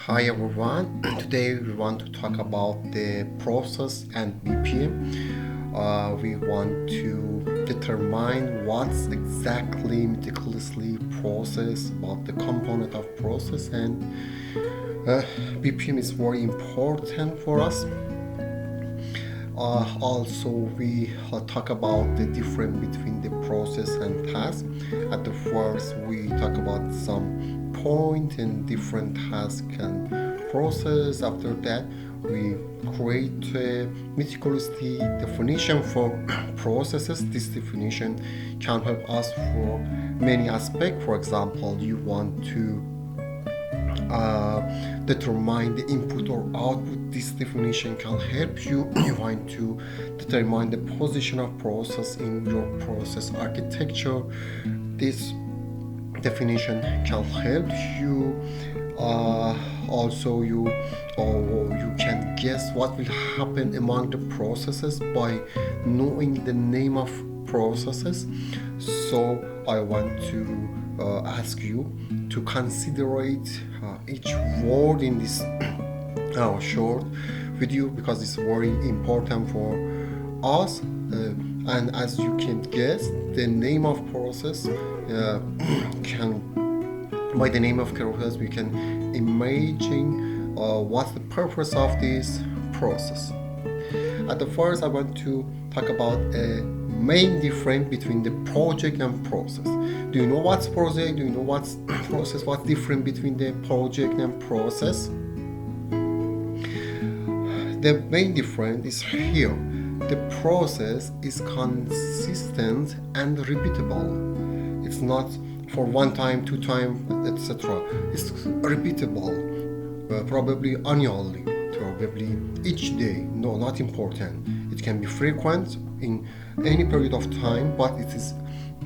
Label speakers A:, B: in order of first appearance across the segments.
A: Hi everyone. Today we want to talk about the process and BPM. We want to determine what's exactly meticulously process about the component of process, and BPM is very important for us. Also, we talk about the difference between the process and task. At the first, we talk about some point and different task and process. After that, we create a meticulously definition for processes. This definition can help us for many aspects. For example, you want to determine the input or output. This definition can help you. You want to determine the position of process in your process architecture. This definition can help you. Also, you can guess what will happen among the processes by knowing the name of processes. So I want to ask you to considerate each word in this short video because it's very important for us. And as you can guess, the name of process can by the name of process we can imagine what's the purpose of this process. At the first, I want to talk about a main difference between the project and process. Do you know what's project? Do you know what's process? What's different between the project and process? The main difference is here. The process is consistent and repeatable. It's not for one time, two time, etc. It's repeatable, probably annually, probably each day. No, not important. It can be frequent in any period of time, but it is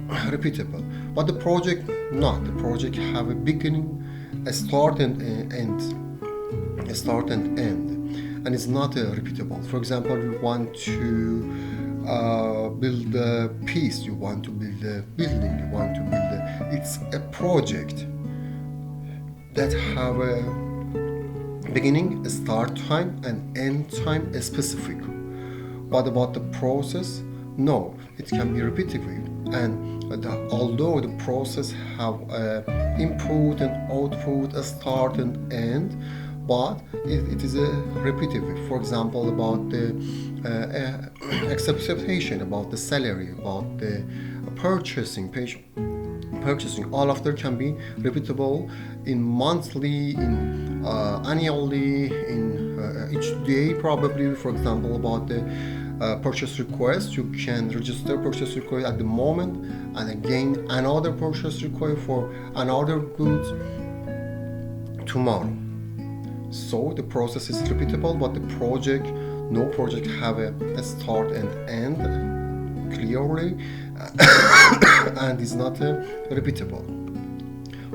A: repeatable. But the project, not. The project have a beginning, a start and end, and it's not repeatable. For example, you want to build a piece, you want to build a building, you want to build it's a project that have a beginning, a start time, and end time specific. What about the process? No, it can be repetitive, and although the process have input and output, a start and end, but it is a repetitive. For example, about the expectation, about the salary, about the purchasing, all of them can be repeatable in monthly, in annually, in each day probably. For example, about the purchase request, you can register purchase request at the moment and again another purchase request for another goods tomorrow. So the process is repeatable, but the project, no project have a start and end clearly and is not repeatable.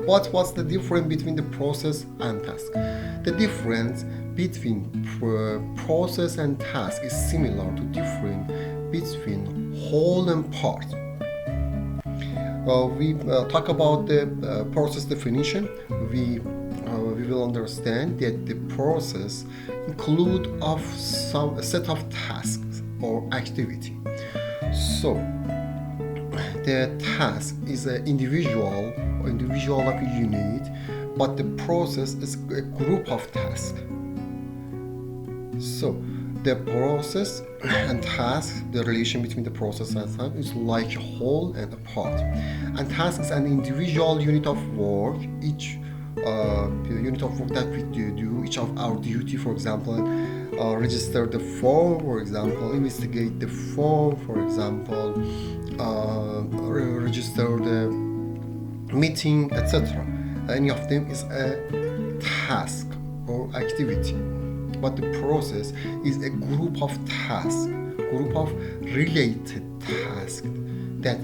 A: What's the difference between the process and task? The difference between process and task is similar to difference between whole and part. We talk about the process definition. We will understand that the process include of a set of tasks or activity. So the task is an individual of a unit, but the process is a group of tasks. So the process and task, the relation between the process and task is like a whole and a part. And task is an individual unit of work. Each unit of work that we do, each of our duty, for example, register the form, for example, investigate the form, for example, register the meeting, etc. Any of them is a task or activity. But the process is a group of tasks, group of related tasks that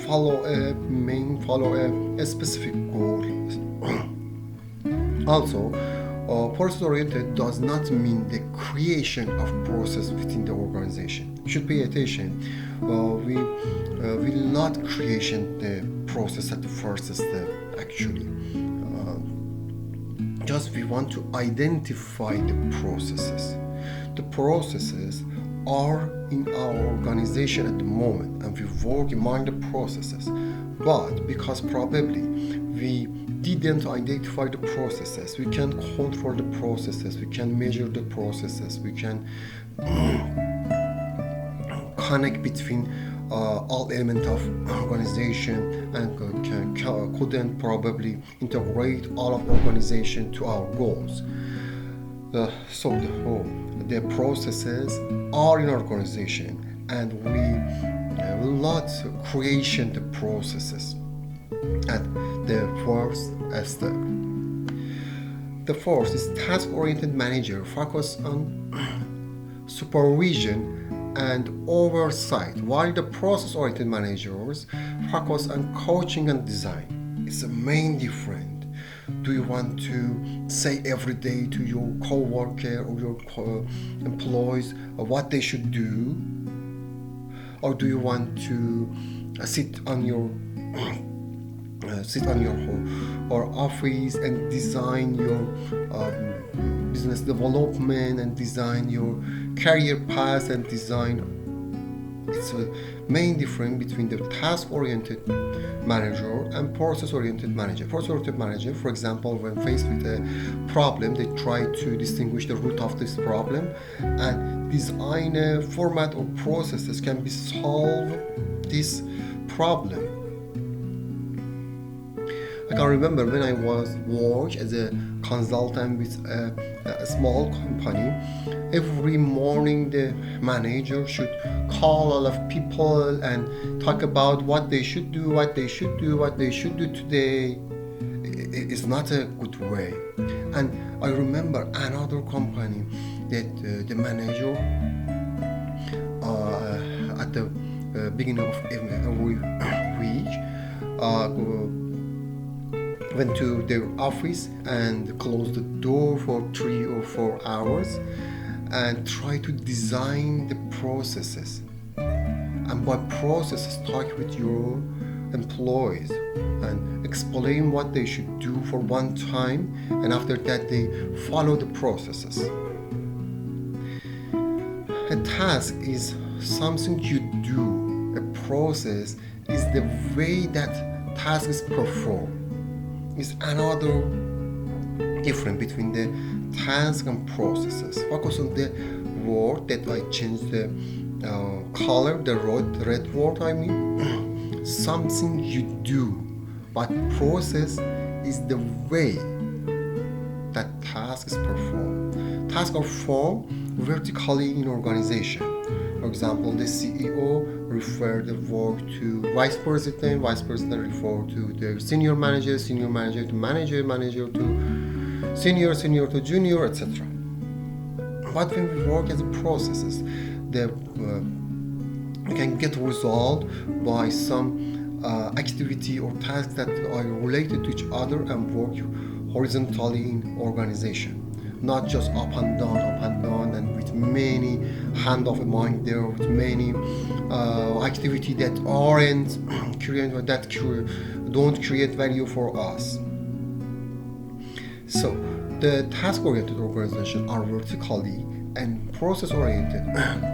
A: follow a specific goal. Also, process-oriented does not mean the creation of process within the organization. You should pay attention. We will not create the process at the first step. Actually, just we want to identify the processes. The processes are in our organization at the moment, and we work among the processes. But because probably we didn't identify the processes, we can control the processes, we can measure the processes, we can connect between all elements of organization, and couldn't probably integrate all of organization to our goals. So the processes are in organization, and we will not create the processes at the first step. The fourth is task-oriented manager focus on supervision and oversight, while the process-oriented managers focus on coaching and design. It's the main difference. Do you want to say every day to your co-worker or your employees what they should do, or do you want to sit on your or office and design your business development and design your career path and design? It's a main difference between the task-oriented manager and process-oriented manager. Process-oriented manager, for example, when faced with a problem, they try to distinguish the root of this problem and design a format or processes can be solve this problem. I can remember when I was work as a consultant with a small company, every morning the manager should call all of people and talk about what they should do today. It's not a good way. And I remember another company that the manager at the beginning of every week went to their office and closed the door for 3 or 4 hours and try to design the processes. And by processes, talk with your employees and explain what they should do for one time, and after that they follow the processes. A task is something you do. A process is the way that task is performed. Is another difference between the task and processes. Focus on the word that I changed the color, the red word I mean. Something you do, but process is the way that task is performed. Tasks are formed vertically in organization. For example, the CEO refer the work to vice president refer to the senior manager to manager to senior to junior, etc. But when we work as processes, we can get resolved by some activity or tasks that are related to each other and work horizontally in organization. Not just up and down, and with many hand of a mind there, with many activity that aren't don't create value for us. So the task-oriented organization are vertically, and process-oriented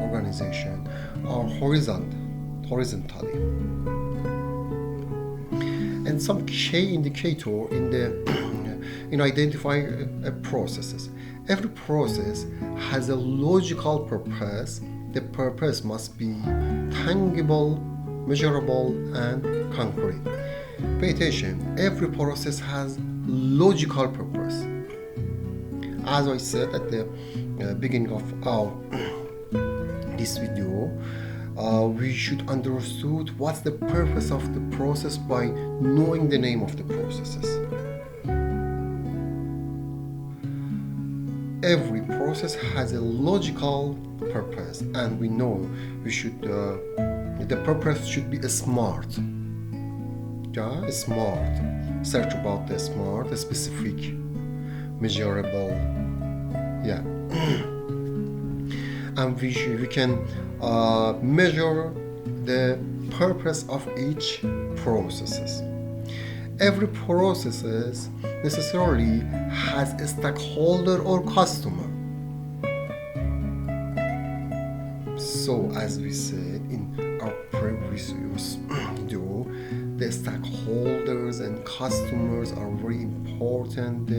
A: organization are horizontally. And some key indicator in identifying processes. Every process has a logical purpose. The purpose must be tangible, measurable, and concrete. Pay attention. Every process has logical purpose. As I said at the beginning of this video, we should understood what's the purpose of the process by knowing the name of the processes. Every process has a logical purpose, and we know we should the purpose should be smart. Yeah, smart. Search about the smart, specific, measurable. Yeah, and we can measure the purpose of each processes. Every process necessarily has a stakeholder or customer. So, as we said in our previous video, the stakeholders and customers are very important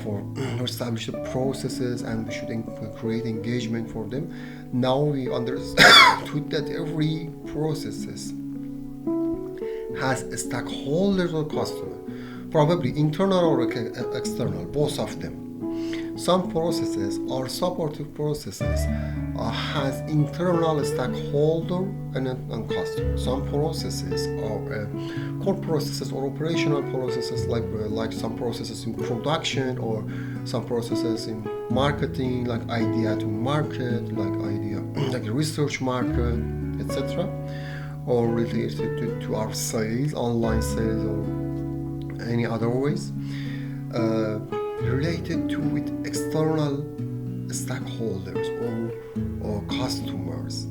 A: for establish the processes, and we should create engagement for them. Now we understood that every processes has a stakeholder or customer, probably internal or external, both of them. Some processes are supportive processes, has internal stakeholder and customer. Some processes are core processes or operational processes, like some processes in production, or some processes in marketing, like idea to market, like idea like research market, etc., or related to our sales, online sales, or any other ways. Related to with external stakeholders or customers,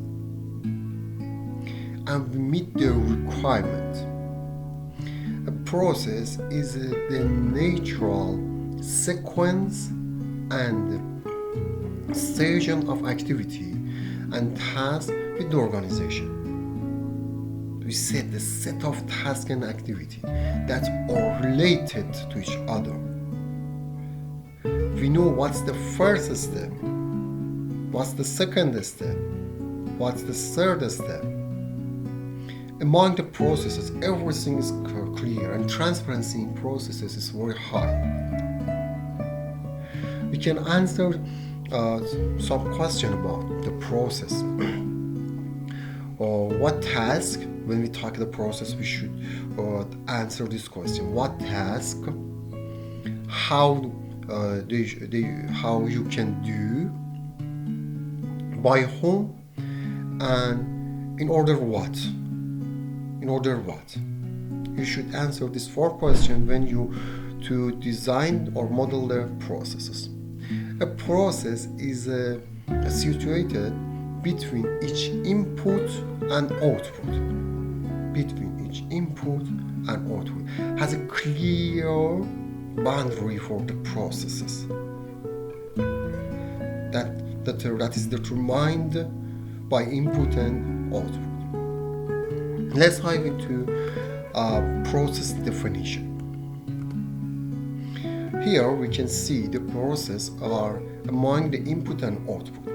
A: and we meet their requirement. A process is the natural sequence and station of activity and task with the organization. We set the set of tasks and activity that are related to each other. We know what's the first step, what's the second step, what's the third step. Among the processes, everything is clear, and transparency in processes is very high. We can answer some question about the process. Or what task, when we talk the process, we should answer this question. What task, how you can do, by whom, and in order what. You should answer these 4 questions when you to design or model the processes. A process is situated between each input and output. Has a clear boundary for the processes that is determined by input and output. Let's dive into process definition. Here we can see the process are among the input and output.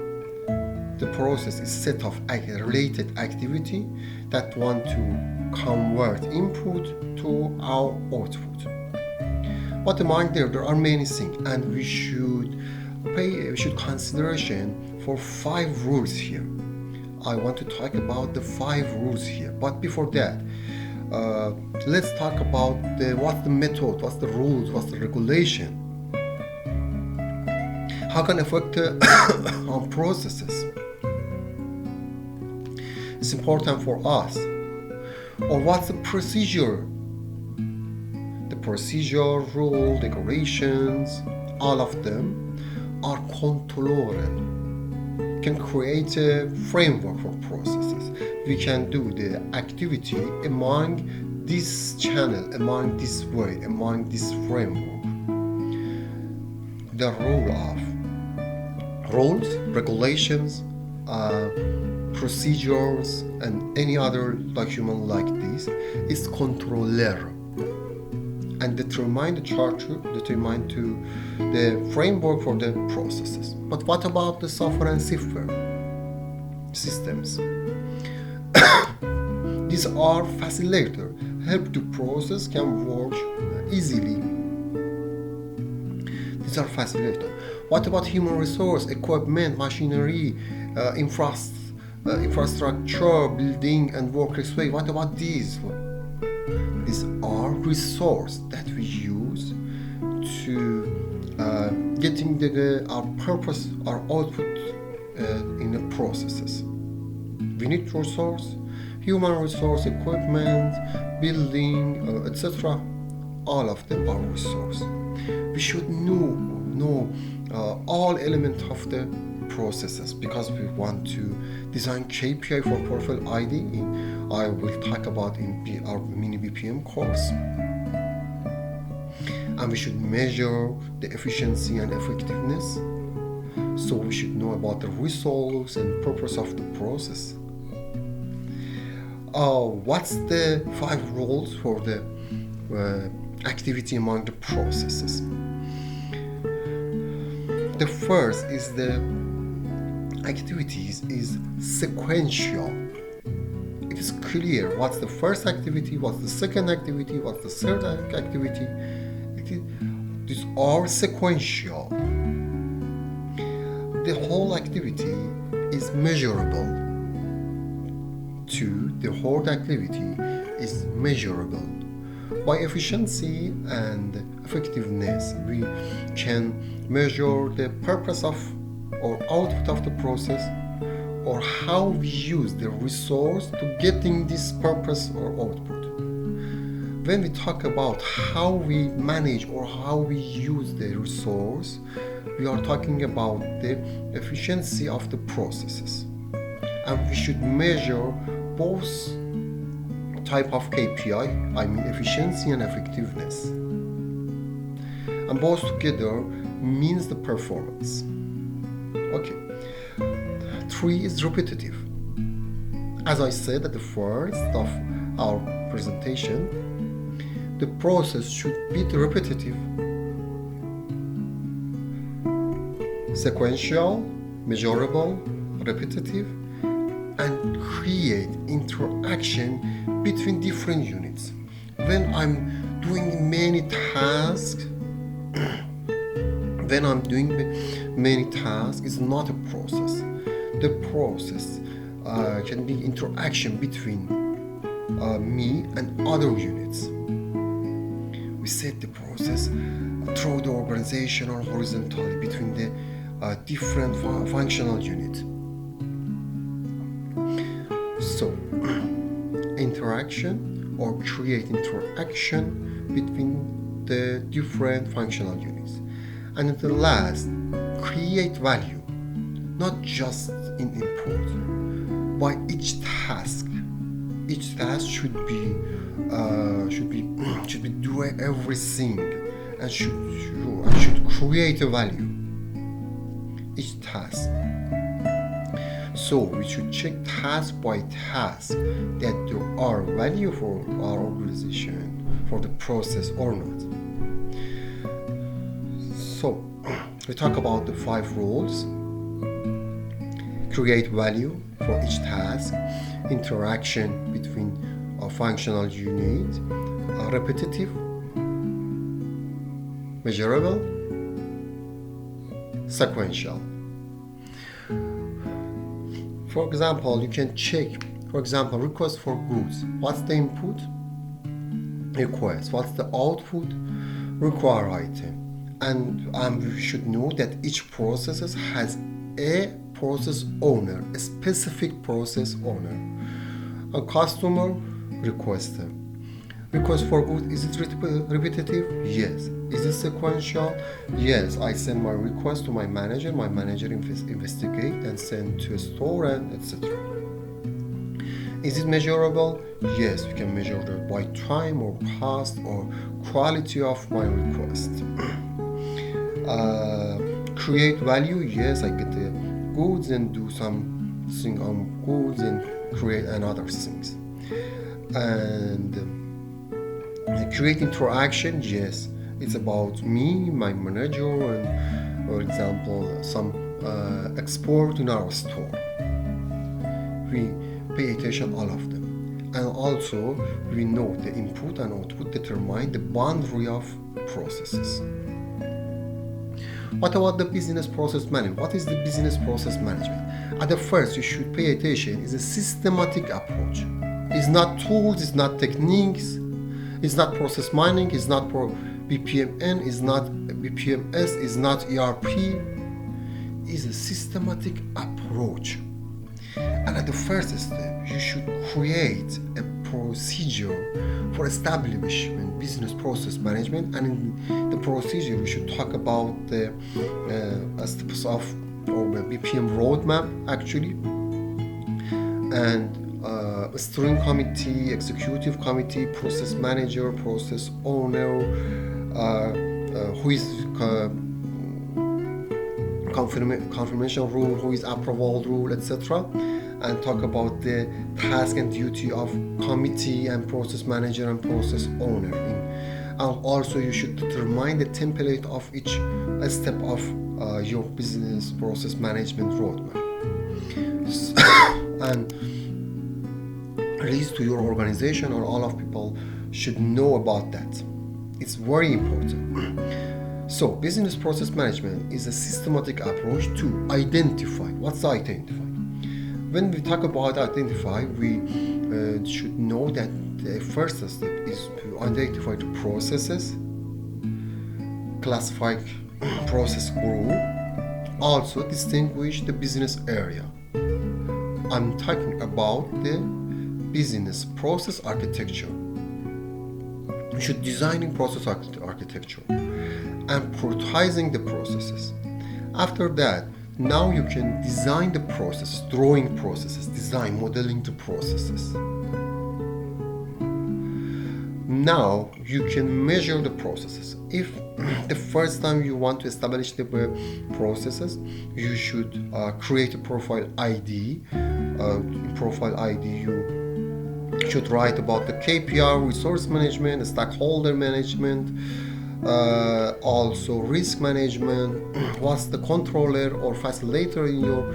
A: The process is set of related activity that want to convert input to our output. But among there are many things, and we should consideration for 5 rules here. I want to talk about the 5 rules here. But before that, let's talk about what's the method, what's the rules, what's the regulation. How can affect on processes? It's important for us. Or what's the procedure? The procedure, rule, decorations, all of them are controllable. Can create a framework for processes. We can do the activity among this channel, among this way, among this framework. The rule of rules, regulations, procedures, and any other document like this is controller and determine the framework for the processes. But what about the software and software systems? These are facilitator, help the process can work easily. These are facilitator. What about human resource, equipment, machinery, infrastructure, building, and workspace? What about these? These are resources that we use to getting our purpose, our output in the processes. We need resource, human resource, equipment, building, etc. All of them are resource. We should know all elements of the processes, because we want to design KPI for profile ID. I will talk about in our mini BPM course. and we should measure the efficiency and effectiveness. So we should know about the results and purpose of the process. What's the 5 roles for the activity among the processes? The first is the activities is sequential. It is clear what's the first activity, what's the second activity, what's the third activity. These are sequential. The whole activity is measurable. The whole activity is measurable. By efficiency and effectiveness, we can measure the purpose of or output of the process, or how we use the resource to getting this purpose or output. When we talk about how we manage or how we use the resource, we are talking about the efficiency of the processes. And we should measure both type of KPI, I mean efficiency and effectiveness. And both together means the performance. Okay. 3 is repetitive. As I said at the first of our presentation, the process should be repetitive, sequential, measurable, repetitive, and create interaction between different units. When I'm doing many tasks, it's not a process. The process can be interaction between me and other units. We set the process through the organization or horizontally between the different functional units. So, interaction or create interaction between the different functional units. And at the last, create value, not just in input. By each task should be doing everything and should create a value. Each task. So we should check task by task that there are value for our organization, for the process or not. So we talk about the 5 roles. Create value for each task, interaction between a functional unit, repetitive, measurable, sequential. For example, you can check, request for goods. What's the input? Request. What's the output? Require item. And we should know that each process has a process owner, a specific process owner. A customer, requester. Request for good, is it repetitive? Yes. Is it sequential? Yes. I send my request to my manager investigate and send to a store and etc. Is it measurable? Yes, we can measure it by time or cost or quality of my request. Create value? Yes, I get the goods and do something on goods and create another things. And create interaction? Yes, it's about me, my manager, and for example, some export in our store. We pay attention all of them. And also, we know the input and output determine the boundary of processes. What about the business process management? What is the business process management? At the first, you should pay attention is a systematic approach. It's not tools, it's not techniques, it's not process mining, it's not BPMN, it's not BPMS, it's not ERP. It's a systematic approach. And at the first step, you should create a procedure for establishment business process management, and in the procedure we should talk about the steps of or the BPM roadmap actually, and steering committee, executive committee, process manager, process owner, who is confirmation rule, who is approval rule, etc., and talk about the task and duty of committee and process manager and process owner. And also you should determine the template of each step of your business process management roadmap and release to your organization, or all of people should know about that. It's very important. So business process management is a systematic approach to identify. What's identify? When we talk about identify, we should know that the first step is to identify the processes, classify process group, also distinguish the business area. I'm talking about the business process architecture. You should designing process architecture and prioritizing the processes. After that, now you can design the process, drawing processes, design, modeling the processes. Now you can measure the processes. If the first time you want to establish the processes, you should create a profile ID. In profile ID, you should write about the KPI, resource management, stakeholder management, also risk management, what's the controller or facilitator in your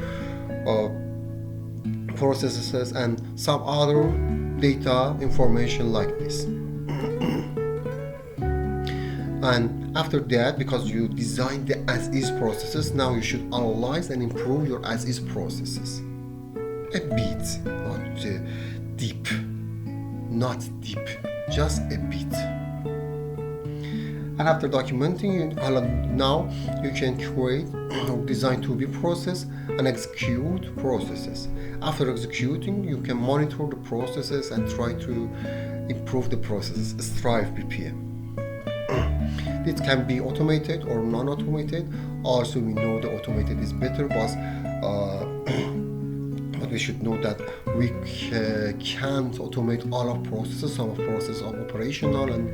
A: processes, and some other data information like this. And after that, because you designed the as-is processes, now you should analyze and improve your as-is processes a bit, not deep, just a bit. And after documenting, now you can create or design to be process and execute processes. After executing, you can monitor the processes and try to improve the processes. Strive BPM. It can be automated or non-automated. Also, we know the automated is better, but we should know that we can't automate all of processes. Some of processes are operational and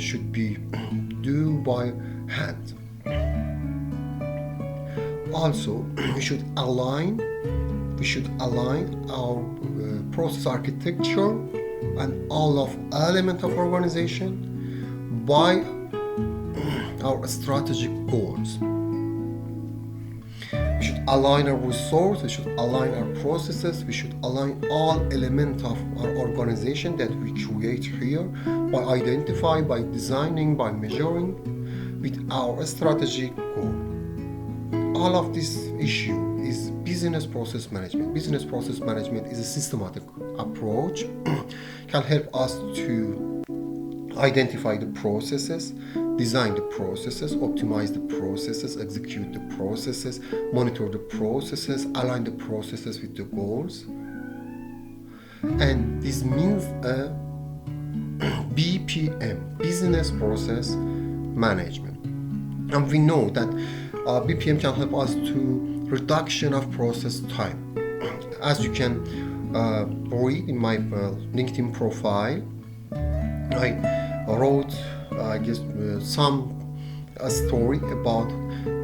A: should be do by hand. Also, we should align our process architecture and all of element of organization by our strategic goals. We should align our resources, we should align our processes, we should align all elements of our organization that we create here by identifying, by designing, by measuring with our strategic goal. All of this issue is business process management. Business process management is a systematic approach, can help us to identify the processes, design the processes, optimize the processes, execute the processes, monitor the processes, align the processes with the goals. And this means a BPM, business process management. And we know that BPM can help us to reduction of process time. As you can read in my LinkedIn profile, I wrote some story about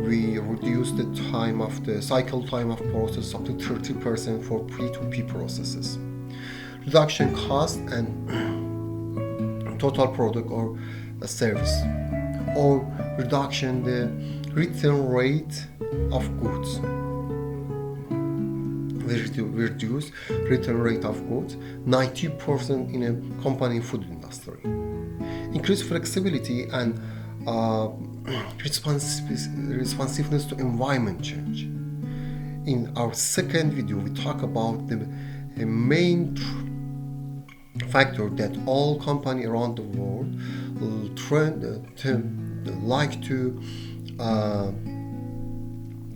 A: we reduced the time of the cycle time of process up to 30% for P2P processes. Reduction cost and total product or service, or reduction the return rate of goods. We reduce return rate of goods 90% in a company food industry. Increase flexibility and responsiveness to environment change. In our second video, we talk about the main factor that all companies around the world like to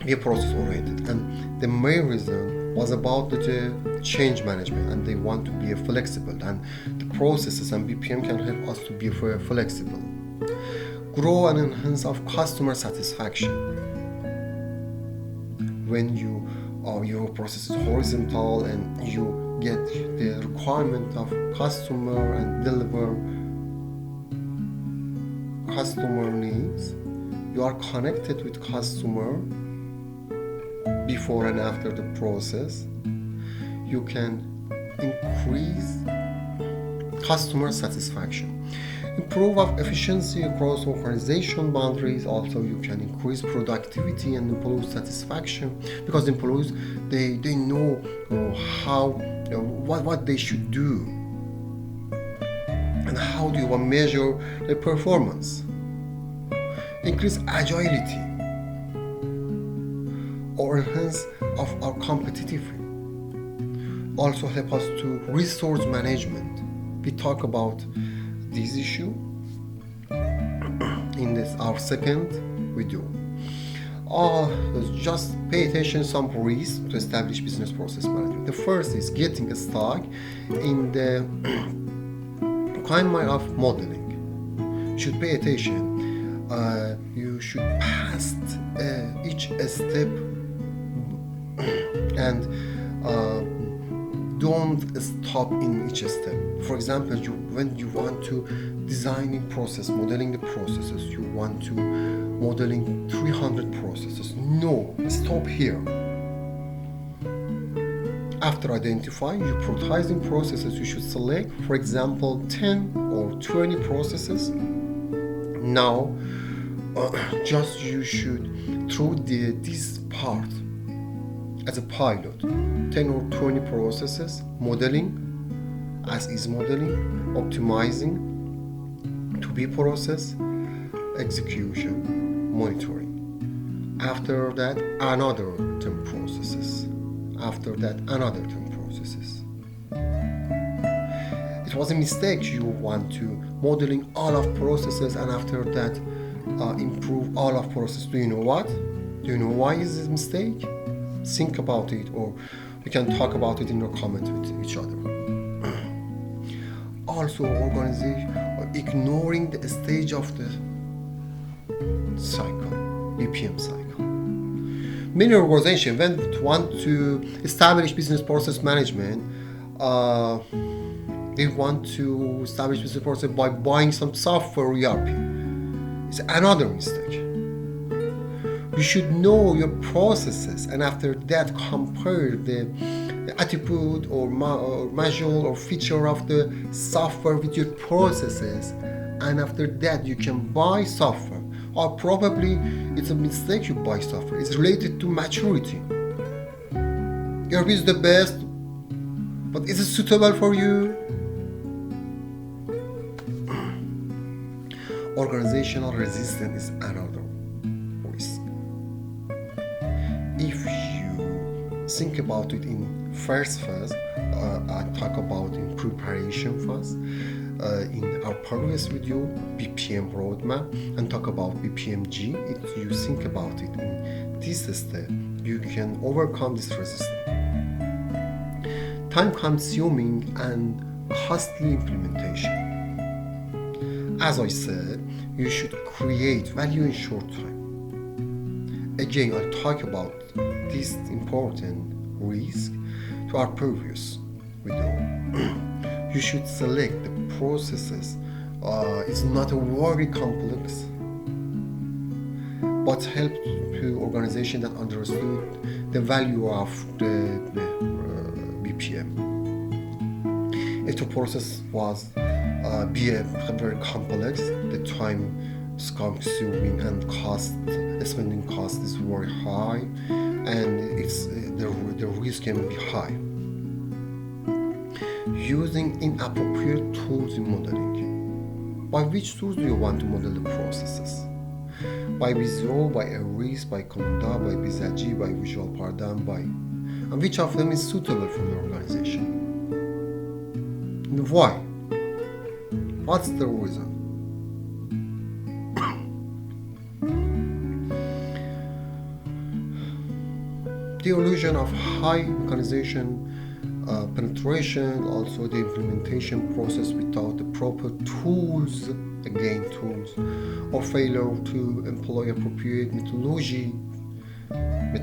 A: be process oriented, and the main reason was about the change management, and they want to be flexible, and the processes and BPM can help us to be flexible. Grow and enhance of customer satisfaction. When your process is horizontal and you get the requirement of customer and deliver customer needs, you are connected with customer before and after the process, you can increase customer satisfaction, improve of efficiency across organization boundaries. Also, you can increase productivity and employee satisfaction, because employees, they know how what they should do and how do you measure their performance. Increase agility or enhance of our competitiveness. Also help us to resource management. We talk about this issue in this our second video. Just pay attention to some risks to establish business process management. The first is getting stuck in the kind of modeling. You should pay attention. You should pass each step and don't stop in each step. For example, when you want to designing process, modeling the processes, you want to modeling 300 processes. No, stop here. After identifying your prioritizing processes, you should select, for example, 10 or 20 processes. Now, just you should throw this part as a pilot, 10 or 20 processes, modeling, as is modeling, optimizing, to be process, execution, monitoring. After that, another 10 processes. After that, another 10 processes. It was a mistake. You want to modeling all of processes and after that improve all of processes. Do you know what? Do you know why is this mistake? Think about it, or we can talk about it in your comment with each other. Also, organization ignoring the stage of the cycle, BPM cycle. Many organizations, when want to establish business process management, they want to establish business process by buying some software ERP. It's another mistake. You should know your processes and after that compare the attribute or module or feature of the software with your processes, and after that you can buy software. Or probably it's a mistake you buy software. It's related to maturity. ERP is the best, but is it suitable for you? Organizational resistance is another risk. If you think about it in first phase, I talk about in preparation phase. In our previous video, BPM roadmap, and talk about BPMG. If you think about it in this step, you can overcome this resistance. Time-consuming and costly implementation. As I said, you should create value in short time. Again, I'll talk about this important risk to our previous video. You should select the processes. It's not a very complex, but help to organization that understood the value of the BPM. If the process was be very complex, the time is consuming and spending cost is very high, and it's the risk can be high. Using inappropriate tools in modeling. By which tools do you want to model the processes? By Visio, by Aries, by Conda, by Bizaji, by Visual Paradigm, and which of them is suitable for your organization? And why? What's the reason? The illusion of high organization penetration, also the implementation process without the proper tools, or failure to employ appropriate methodology. We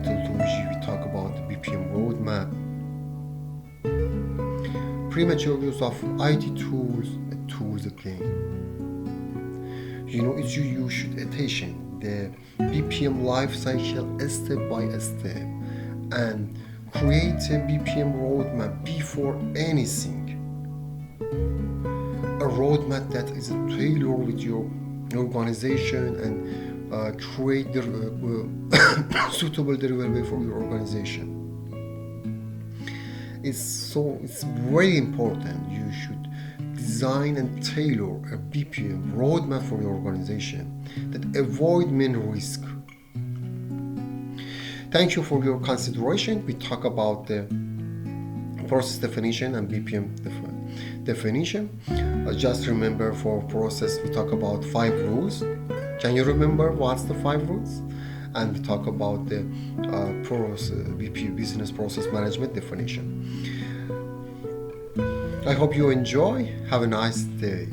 A: talk about the BPM roadmap. Premature use of IT tools again. You should attention the BPM life cycle step by step and create a BPM roadmap before anything. A roadmap that is tailored with your organization and create the suitable delivery for your organization. It's very important. You should design and tailor a BPM roadmap for your organization that avoid main risk. Thank you for your consideration. We talk about the process definition and BPM definition. Just remember for process we talk about 5 rules. Can you remember what's the 5 rules? And we talk about the BP business process management definition. I hope you enjoy. Have a nice day.